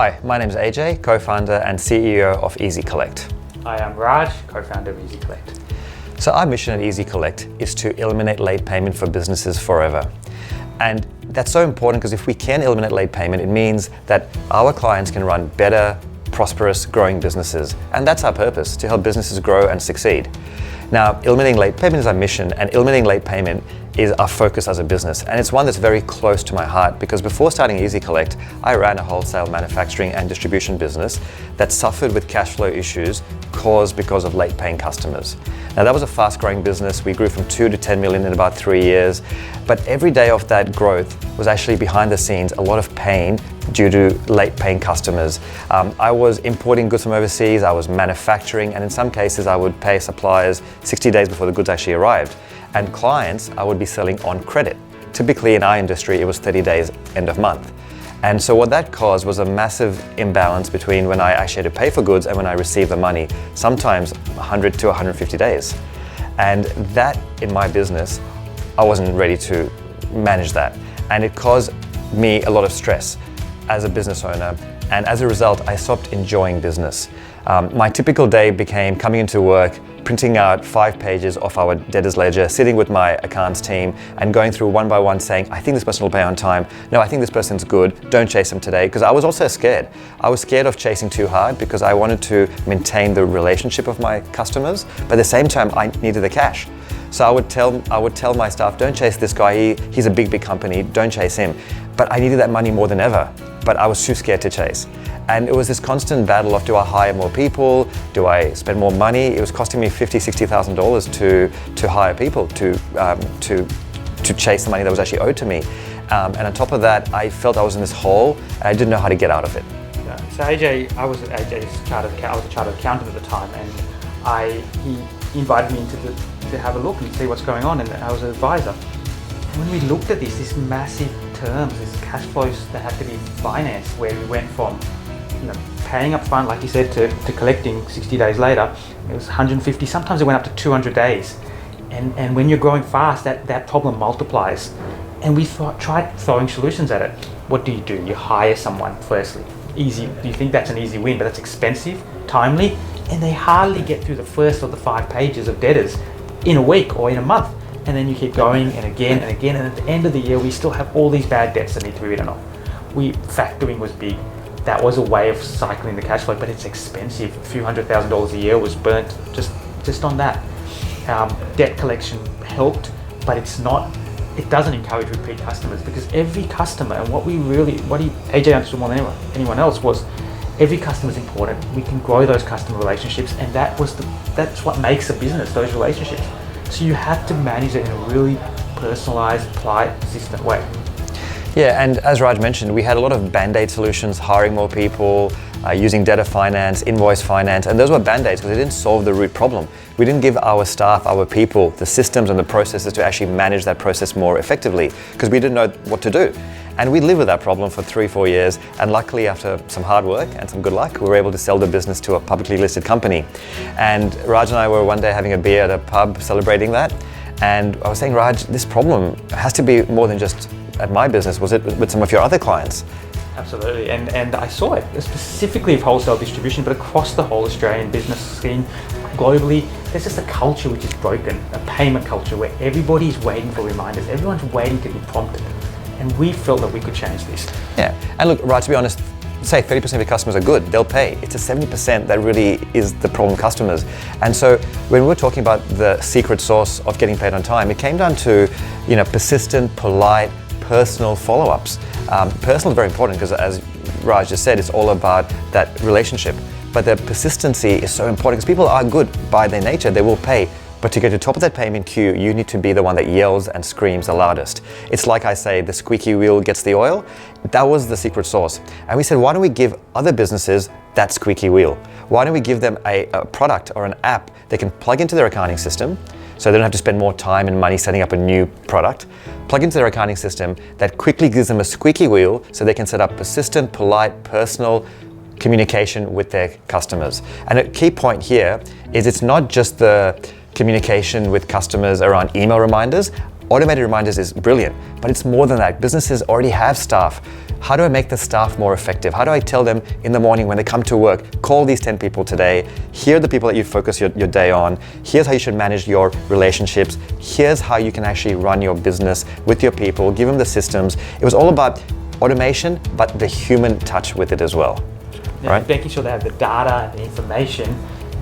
Hi, my name is AJ, co-founder and CEO of ezyCollect. Hi, I'm Raj, co-founder of ezyCollect. So our mission at ezyCollect is to eliminate late payment for businesses forever. And that's so important because if we can eliminate late payment, it means that our clients can run better, prosperous, growing businesses. And that's our purpose, to help businesses grow and succeed. Now, eliminating late payment is our mission, and eliminating late payment is our focus as a business. And it's one that's very close to my heart because before starting ezyCollect, I ran a wholesale manufacturing and distribution business that suffered with cash flow issues caused because of late paying customers. Now that was a fast growing business. We grew from 2 to 10 million in about 3 years. But every day of that growth was actually behind the scenes a lot of pain due to late paying customers. I was importing goods from overseas, I was manufacturing, and in some cases I would pay suppliers 60 days before the goods actually arrived. And clients, I would be selling on credit. Typically in our industry, it was 30 days end of month. And so what that caused was a massive imbalance between when I actually had to pay for goods and when I received the money, sometimes 100 to 150 days. And that, in my business, I wasn't ready to manage that. And it caused me a lot of stress as a business owner. And as a result, I stopped enjoying business. My typical day became coming into work, printing out 5 pages of our debtors ledger, sitting with my accounts team and going through one by one saying, I think this person will pay on time. No, I think this person's good. Don't chase them today. Because I was also scared. I was scared of chasing too hard because I wanted to maintain the relationship of my customers. But at the same time, I needed the cash. So I would tell my staff, don't chase this guy. He's a big company. Don't chase him. But I needed that money more than ever. But I was too scared to chase. And it was this constant battle of, do I hire more people? Do I spend more money? It was costing me $50,000, $60,000 to hire people to chase the money that was actually owed to me. And on top of that, I felt I was in this hole and I didn't know how to get out of it. Yeah. So I was at AJ's I was a chartered accountant at the time, and he invited me to have a look and see what's going on, and I was an advisor. And when we looked at these massive terms, these cash flows that had to be financed, where we went from paying up front, like you said, to collecting 60 days later. It was 150, sometimes it went up to 200 days. And when you're growing fast, that problem multiplies. And we tried throwing solutions at it. What do? You hire someone, firstly. Easy. Do you think that's an easy win? But that's expensive, timely, and they hardly get through the first of the 5 pages of debtors in a week or in a month. And then you keep going and again, and at the end of the year, we still have all these bad debts that need to be written off. Factoring was big. That was a way of cycling the cash flow, but it's expensive. A few $100,000 a year was burnt just on that. Debt collection helped, but it doesn't encourage repeat customers, because every customer, and what AJ understood more than anyone else, was every customer is important. We can grow those customer relationships, and that's what makes a business, those relationships. So you have to manage it in a really personalized, polite, consistent way. Yeah, and as Raj mentioned, we had a lot of band-aid solutions, hiring more people, using debtor finance, invoice finance, and those were band-aids because they didn't solve the root problem. We didn't give our staff, our people, the systems and the processes to actually manage that process more effectively because we didn't know what to do. And we lived with that problem for 3-4 years, and luckily after some hard work and some good luck, we were able to sell the business to a publicly listed company. And Raj and I were one day having a beer at a pub celebrating that, and I was saying, Raj, this problem has to be more than just at my business. Was it with some of your other clients? Absolutely, and I saw it specifically of wholesale distribution, but across the whole Australian business scene, globally, there's just a culture which is broken, a payment culture where everybody's waiting for reminders, everyone's waiting to be prompted, and we felt that we could change this. Yeah, and look, Raj, to be honest, say 30% of your customers are good, they'll pay. It's a 70% that really is the problem customers. And so when we're talking about the secret sauce of getting paid on time, it came down to, persistent, polite, personal follow-ups. Personal is very important because, as Raj just said, it's all about that relationship. But the persistency is so important because people are good by their nature, they will pay. But to get to the top of that payment queue, you need to be the one that yells and screams the loudest. It's like I say, the squeaky wheel gets the oil. That was the secret sauce. And we said, why don't we give other businesses that squeaky wheel? Why don't we give them a product or an app they can plug into their accounting system, so they don't have to spend more time and money setting up a new product, plug into their accounting system that quickly gives them a squeaky wheel so they can set up persistent, polite, personal communication with their customers. And a key point here is it's not just the communication with customers around email reminders. Automated reminders is brilliant, but it's more than that. Businesses already have staff. How do I make the staff more effective? How do I tell them in the morning when they come to work, call these 10 people today, here are the people that you focus your day on, here's how you should manage your relationships, here's how you can actually run your business with your people, give them the systems. It was all about automation, but the human touch with it as well. Yeah, right? Making sure they have the data and the information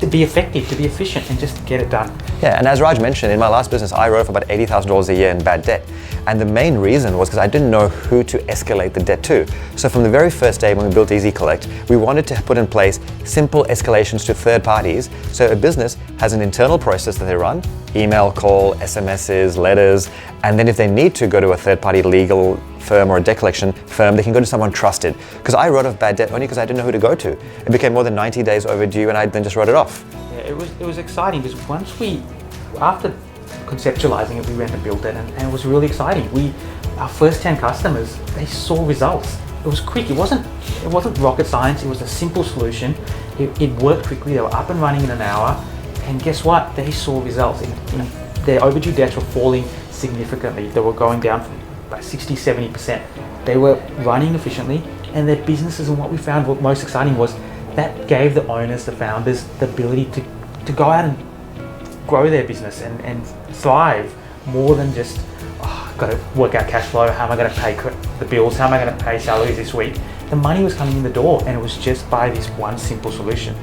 to be effective, to be efficient, and just get it done. Yeah, and as Raj mentioned, in my last business, I wrote off about $80,000 a year in bad debt. And the main reason was because I didn't know who to escalate the debt to. So from the very first day when we built ezyCollect, we wanted to put in place simple escalations to third parties. So a business has an internal process that they run, email, call, SMSs, letters, and then if they need to go to a third-party legal firm or a debt collection firm, they can go to someone trusted. Because I wrote off bad debt only because I didn't know who to go to. It became more than 90 days overdue and I then just wrote it off. Yeah, it was exciting because after conceptualizing it, we went and built it, and it was really exciting. Our first 10 customers, they saw results. It was quick. It wasn't rocket science. It was a simple solution. It worked quickly. They were up and running in an hour, and guess what? They saw results. Their overdue debts were falling significantly. They were going down from by 60-70%. They were running efficiently, and their businesses. And what we found most exciting was that gave the owners, the founders, the ability to go out and grow their business and thrive more than just, got to work out cash flow, how am I going to pay the bills, how am I going to pay salaries this week. The money was coming in the door, and it was just by this one simple solution.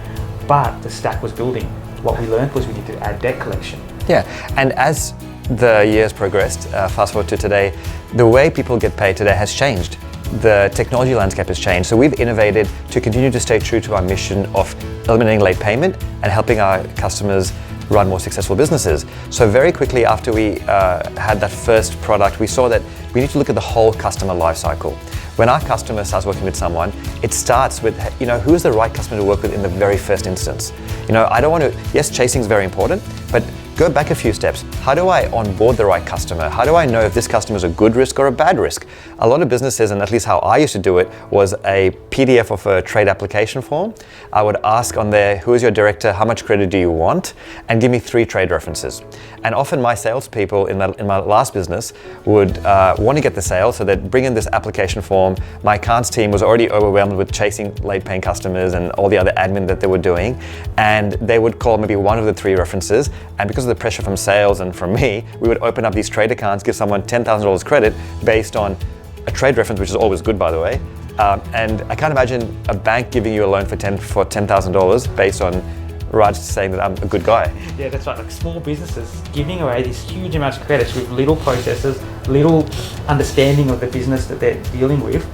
But the stack was building. What we learned was we need to add debt collection. Yeah, and as the years progressed, fast forward to today, the way people get paid today has changed. The technology landscape has changed. So we've innovated to continue to stay true to our mission of eliminating late payment and helping our customers run more successful businesses. So very quickly after we had that first product, we saw that we need to look at the whole customer life cycle. When our customer starts working with someone, it starts with, who is the right customer to work with in the very first instance. I don't want to, yes, chasing is very important, but go back a few steps. How do I onboard the right customer? How do I know if this customer is a good risk or a bad risk? A lot of businesses, and at least how I used to do it, was a PDF of a trade application form. I would ask on there, who is your director? How much credit do you want? And give me 3 trade references. And often my salespeople in my last business would want to get the sale, so they'd bring in this application form. My accounts team was already overwhelmed with chasing late paying customers and all the other admin that they were doing. And they would call maybe one of the 3 references. And because of the pressure from sales and from me, we would open up these trade accounts, give someone $10,000 credit based on a trade reference, which is always good, by the way. And I can't imagine a bank giving you a loan for $10,000 based on Raj saying that I'm a good guy. Yeah, that's right. Like small businesses giving away these huge amounts of credits with little processes, little understanding of the business that they're dealing with.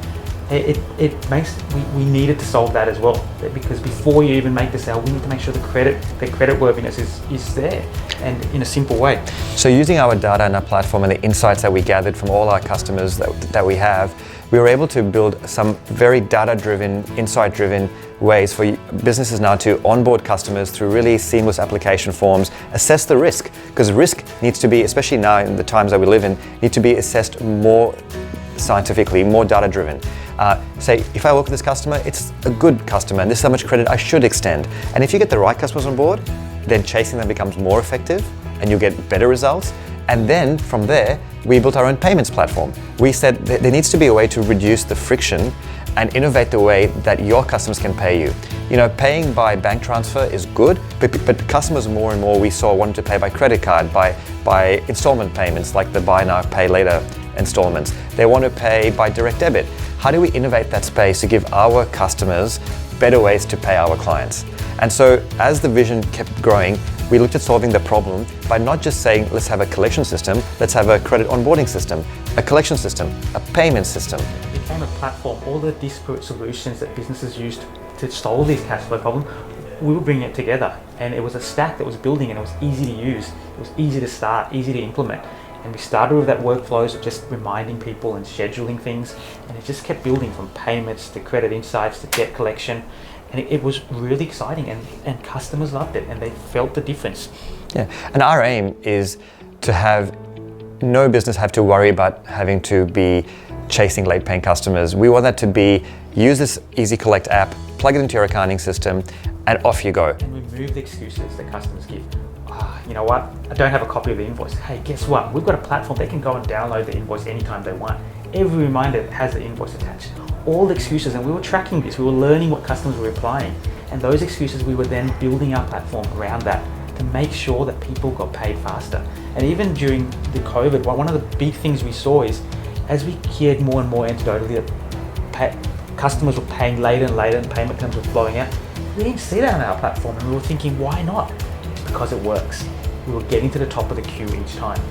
It makes we needed to solve that as well, because before you even make the sale, we need to make sure the credit worthiness is there, and in a simple way. So using our data and our platform and the insights that we gathered from all our customers that we have, we were able to build some very data-driven, insight-driven ways for businesses now to onboard customers through really seamless application forms, assess the risk, because risk needs to be, especially now in the times that we live in, need to be assessed more scientifically, more data-driven. Say, if I work with this customer, it's a good customer, and this is how much credit I should extend. And if you get the right customers on board, then chasing them becomes more effective, and you get better results. And then from there, we built our own payments platform. We said that there needs to be a way to reduce the friction and innovate the way that your customers can pay you. Paying by bank transfer is good, but customers more and more we saw wanted to pay by credit card, by installment payments, like the buy now, pay later installments. They want to pay by direct debit. How do we innovate that space to give our customers better ways to pay our clients? And so as the vision kept growing, we looked at solving the problem by not just saying, let's have a collection system, let's have a credit onboarding system, a collection system, a payment system. It became a platform. All the disparate solutions that businesses used to solve these cash flow problems, we were bringing it together. And it was a stack that was building, and it was easy to use. It was easy to start, easy to implement. And we started with that workflows of just reminding people and scheduling things, and it just kept building from payments to credit insights to debt collection. And it was really exciting, and customers loved it, and they felt the difference. Yeah, and our aim is to have no business have to worry about having to be chasing late paying customers. We want that to be, use this ezyCollect app, plug it into your accounting system, and off you go. And remove the excuses that customers give. you know what, I don't have a copy of the invoice. Hey, guess what? We've got a platform. They can go and download the invoice anytime they want. Every reminder has the invoice attached. All the excuses, and we were tracking this. We were learning what customers were replying. And those excuses, we were then building our platform around that to make sure that people got paid faster. And even during the COVID, one of the big things we saw is as we geared more and more anecdotally that customers were paying later and later and payment terms were blowing out, we didn't see that on our platform, and we were thinking, why not? It's because it works. We were getting to the top of the queue each time.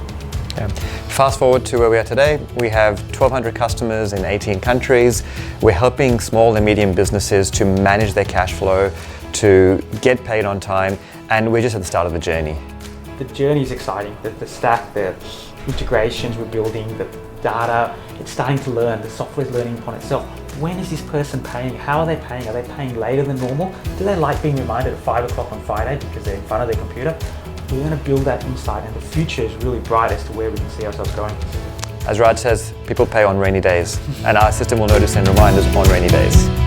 Yeah. Fast forward to where we are today, we have 1,200 customers in 18 countries. We're helping small and medium businesses to manage their cash flow, to get paid on time, and we're just at the start of the journey. The journey is exciting. The stack, the integrations we're building, the data, it's starting to learn. The software is learning upon itself. When is this person paying? How are they paying? Are they paying later than normal? Do they like being reminded at 5 o'clock on Friday because they're in front of their computer? We're going to build that insight, and the future is really bright as to where we can see ourselves going. As Raj says, people pay on rainy days, and our system will notice and remind us on rainy days.